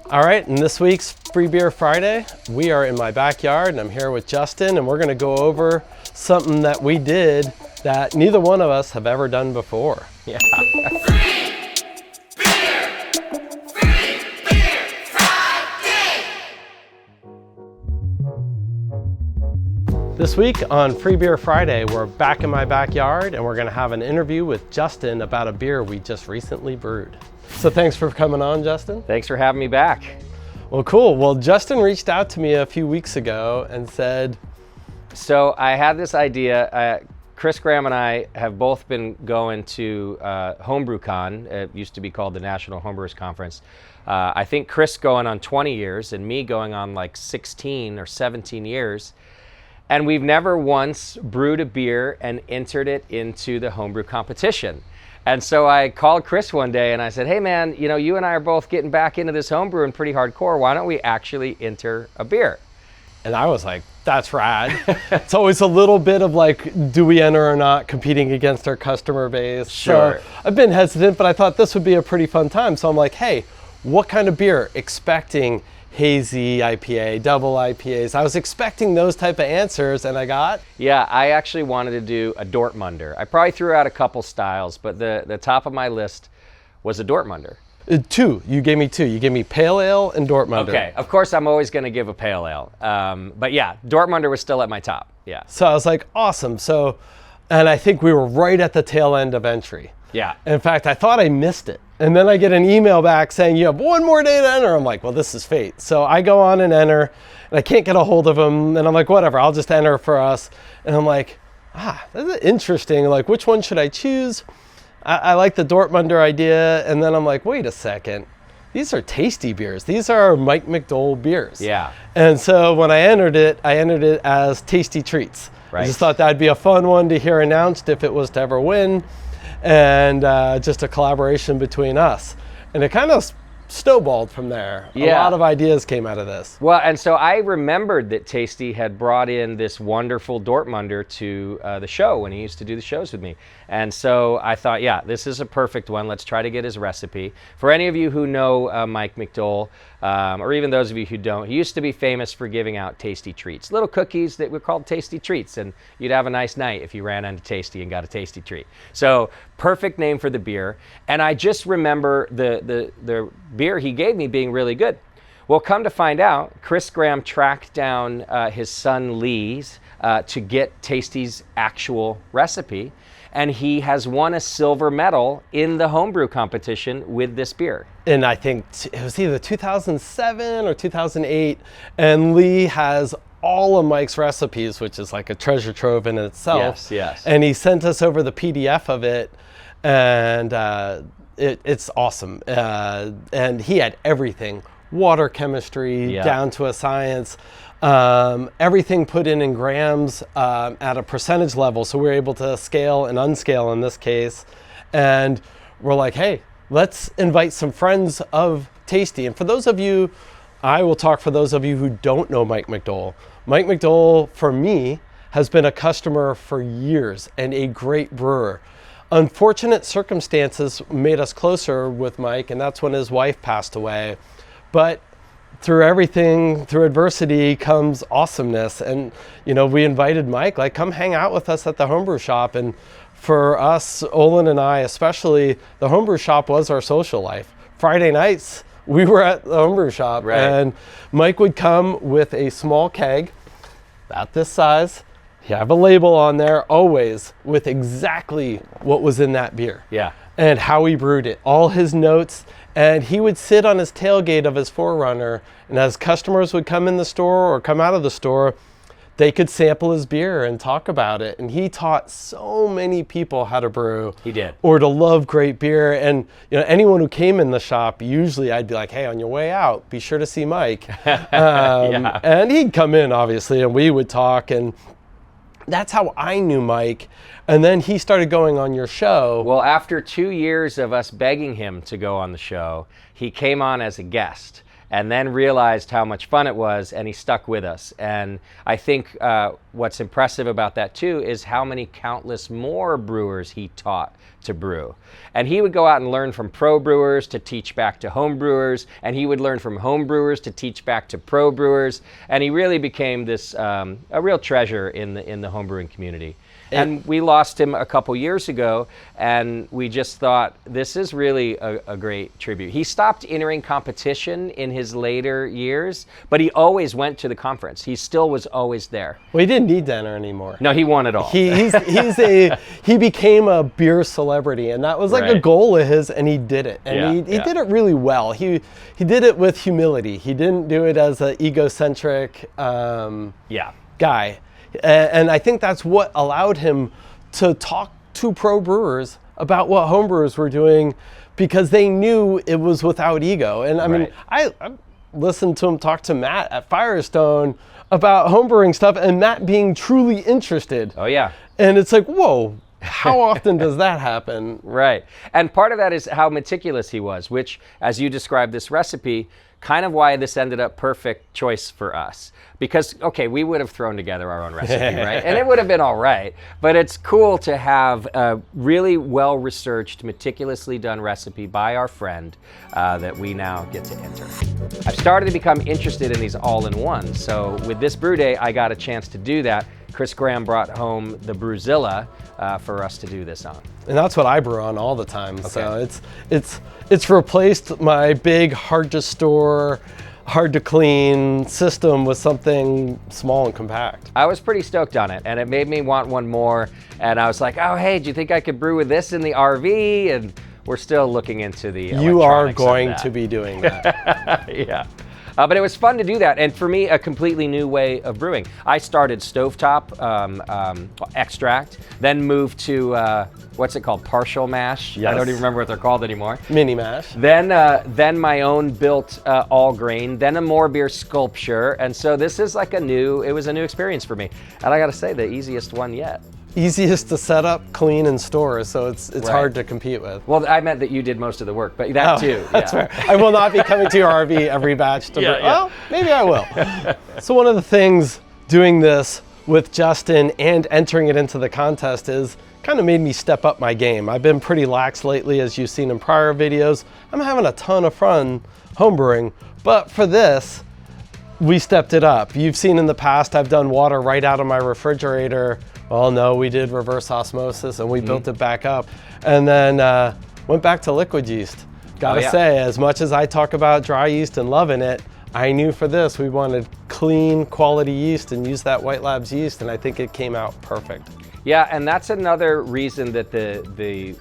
All right, in this week's Free Beer Friday, we are in my backyard and I'm here with Justin and we're gonna go over something that we did that neither one of us have ever done before. Yeah. Free Beer Friday! This week on Free Beer Friday, we're back in my backyard and we're gonna have an interview with Justin about a beer we just recently brewed. So thanks for coming on, Justin. Thanks for having me back. Well, cool. Well, Justin reached out to me a few weeks ago and said, So I had this idea. Chris Graham and I have both been going to Homebrew Con. It used to be called the National Homebrewers Conference. I think Chris going on 20 years and me going on like 16 or 17 years. And we've never once brewed a beer and entered it into the homebrew competition. And so I called Chris one day and I said, hey man, you know, you and I are both getting back into this homebrewing pretty hardcore. Why don't we actually enter a beer? and I was like, that's rad. It's always a little bit of like, do we enter or not, competing against our customer base. Sure. So I've been hesitant, but I thought this would be a pretty fun time. So I'm like, hey, what kind of beer? Expecting hazy IPA, double IPAs. I was expecting those type of answers and I got? Yeah, I actually wanted to do a Dortmunder. I probably threw out a couple styles, but the top of my list was a Dortmunder. Two. You gave me two. You gave me pale ale and Dortmunder. Okay, of course I'm always going to give a pale ale. But yeah, Dortmunder was still at my top. Yeah. So I was like, awesome. So, and I think we were right at the tail end of entry. Yeah. In fact, I thought I missed it. And then I get an email back saying you have one more day to enter. I'm like, well, this is fate. So I go on and enter and I can't get a hold of him. And I'm like, whatever, I'll just enter for us. And I'm like, that's interesting. Like, which one should I choose? I like the Dortmunder idea. And then I'm like, wait a second. These are tasty beers. These are Mike McDole beers. Yeah. And so when I entered it as Tasty Treats. Right. I just thought that'd be a fun one to hear announced if it was to ever win. And just a collaboration between us. And it kind of snowballed from there. Yeah. A lot of ideas came out of this. Well, and so I remembered that Tasty had brought in this wonderful Dortmunder to the show when he used to do the shows with me. And so I thought, yeah, this is a perfect one. Let's try to get his recipe. For any of you who know Mike McDole, or even those of you who don't, he used to be famous for giving out Tasty Treats. Little cookies that were called Tasty Treats, and you'd have a nice night if you ran into Tasty and got a Tasty Treat. So perfect name for the beer. And I just remember the beer he gave me being really good. Well, come to find out, Chris Graham tracked down his son Lee's to get Tasty's actual recipe, and he has won a silver medal in the homebrew competition with this beer. And I think it was either 2007 or 2008, and Lee has all of Mike's recipes, which is like a treasure trove in itself. Yes, yes. And he sent us over the PDF of it, and it's awesome. And he had everything, water chemistry, Yeah. down to a science, everything put in grams at a percentage level. So we were able to scale and unscale in this case. And we're like, hey, let's invite some friends of Tasty. And for those of you, I will talk for those of you who don't know Mike McDole. Mike McDole, for me, has been a customer for years and a great brewer. Unfortunate circumstances made us closer with Mike, and that's when his wife passed away. But through everything, through adversity comes awesomeness. And, you know, we invited Mike, like, come hang out with us at the homebrew shop. And for us, Olin and I especially, the homebrew shop was our social life. Friday nights, we were at the homebrew shop. Right. And Mike would come with a small keg, about this size. You have a label on there, always, with exactly what was in that beer. Yeah. And how he brewed it, all his notes. And he would sit on his tailgate of his 4Runner, and as customers would come in the store or come out of the store, they could sample his beer and talk about it. And he taught so many people how to brew. He did. Or to love great beer. And you know, anyone who came in the shop, usually I'd be like, hey, on your way out, be sure to see Mike. Yeah. And he'd come in, obviously, and we would talk. And that's how I knew Mike. And then he started going on your show. Well, after 2 years of us begging him to go on the show, he came on as a guest. and then realized how much fun it was, and he stuck with us. And I think what's impressive about that too is how many countless more brewers he taught to brew. And he would go out and learn from pro brewers to teach back to home brewers, and he would learn from home brewers to teach back to pro brewers, and he really became this a real treasure in the home brewing community. And we lost him a couple years ago, and we just thought, this is really a great tribute. He stopped entering competition in his later years, but he always went to the conference. He still was always there. Well, he didn't need to enter anymore. No, he won it all. He became a beer celebrity, and that was like a Right. goal of his, and he did it. And he did it really well. He did it with humility. He didn't do it as an egocentric guy. And I think that's what allowed him to talk to pro brewers about what home brewers were doing, because they knew it was without ego. And I mean, I listened to him talk to Matt at Firestone about homebrewing stuff, and Matt being truly interested. Oh, yeah. And it's like, whoa, how often does that happen? Right. And part of that is how meticulous he was, which, as you described this recipe, kind of why this ended up perfect choice for us. Because, okay, we would have thrown together our own recipe, right? And it would have been all right. But it's cool to have a really well-researched, meticulously done recipe by our friend that we now get to enter. I've started to become interested in these all-in-ones. So with this brew day, I got a chance to do that. Chris Graham brought home the FermZilla for us to do this on. And that's what I brew on all the time. Okay. So it's replaced my big, hard to store, hard to clean system with something small and compact. I was pretty stoked on it, and it made me want one more. And I was like, oh, hey, do you think I could brew with this in the RV? And we're still looking into the You are electronics going of that. to be doing that. Yeah. But it was fun to do that, and for me, a completely new way of brewing. I started stovetop extract, then moved to, what's it called, partial mash? Yes. I don't even remember what they're called anymore. Mini mash. Then my own built all grain, then a more beer sculpture, and so this is like it was a new experience for me. And I gotta say, the easiest one yet. Easiest to set up, clean, and store, so it's Right. hard to compete with. Well, I meant that you did most of the work, but that too. That's yeah. fair. I will not be coming to your RV every batch to brew. Well, maybe I will. So one of the things doing this with Justin and entering it into the contest is kind of made me step up my game. I've been pretty lax lately, as you've seen in prior videos. I'm having a ton of fun homebrewing, but for this, we stepped it up. You've seen in the past, I've done water right out of my refrigerator. Well, no, we did reverse osmosis and we built it back up, and then went back to liquid yeast. Gotta say, as much as I talk about dry yeast and loving it, I knew for this we wanted clean, quality yeast and use that White Labs yeast, and I think it came out perfect. Yeah, and that's another reason that the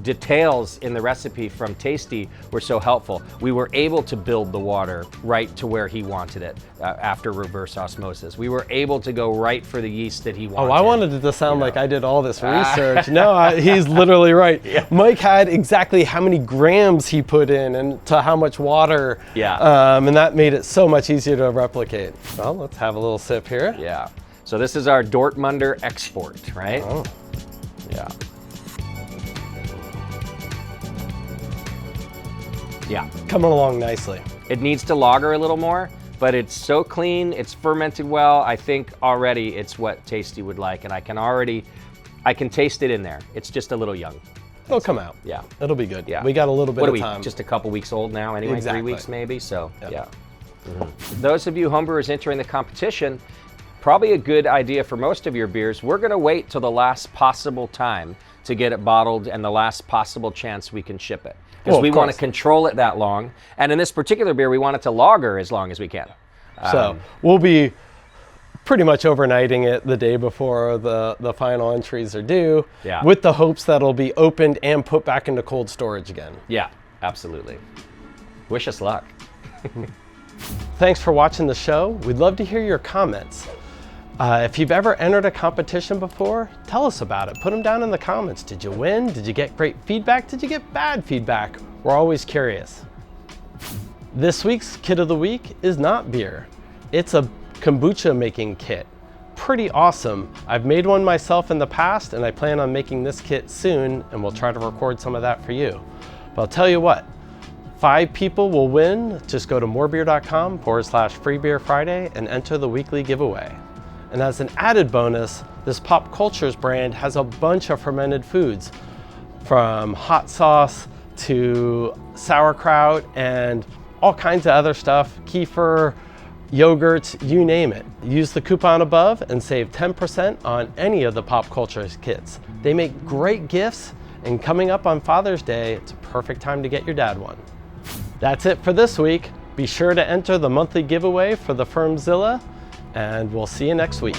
details in the recipe from Tasty were so helpful. We were able to build the water right to where he wanted it after reverse osmosis. We were able to go right for the yeast that he wanted. Oh, I wanted it to sound like I did all this research. No, he's literally right. Yeah. Mike had exactly how many grams he put in and to how much water. Yeah. And that made it so much easier to replicate. Well, let's have a little sip here. Yeah. So this is our Dortmunder export, right? Oh. Yeah. Yeah. Coming along nicely. It needs to lager a little more, but it's so clean, it's fermented well. I think already it's what Tasty would like, and I can taste it in there. It's just a little young. It'll come out. Yeah. It'll be good. Yeah. We got a little bit What of are we, time. just a couple weeks old now anyway, Exactly. 3 weeks maybe, so Yep. yeah. Those of you homebrewers entering the competition, probably a good idea for most of your beers. We're gonna wait till the last possible time to get it bottled and the last possible chance we can ship it. Because we want to control it that long. And in this particular beer, we want it to lager as long as we can. So we'll be pretty much overnighting it the day before the final entries are due, with the hopes that it'll be opened and put back into cold storage again. Yeah, absolutely. Wish us luck. Thanks for watching the show. We'd love to hear your comments. If you've ever entered a competition before, tell us about it. Put them down in the comments. Did you win? Did you get great feedback? Did you get bad feedback? We're always curious. This week's kit of the week is not beer. It's a kombucha making kit. Pretty awesome. I've made one myself in the past, and I plan on making this kit soon, and we'll try to record some of that for you. But I'll tell you what, 5 people will win. Just go to morebeer.com/freebeerfriday and enter the weekly giveaway. And as an added bonus, this Pop Cultures brand has a bunch of fermented foods, from hot sauce to sauerkraut and all kinds of other stuff, kefir, yogurts, you name it. Use the coupon above and save 10% on any of the Pop Cultures kits. They make great gifts, and coming up on Father's Day, it's a perfect time to get your dad one. That's it for this week. Be sure to enter the monthly giveaway for the FermZilla, and we'll see you next week.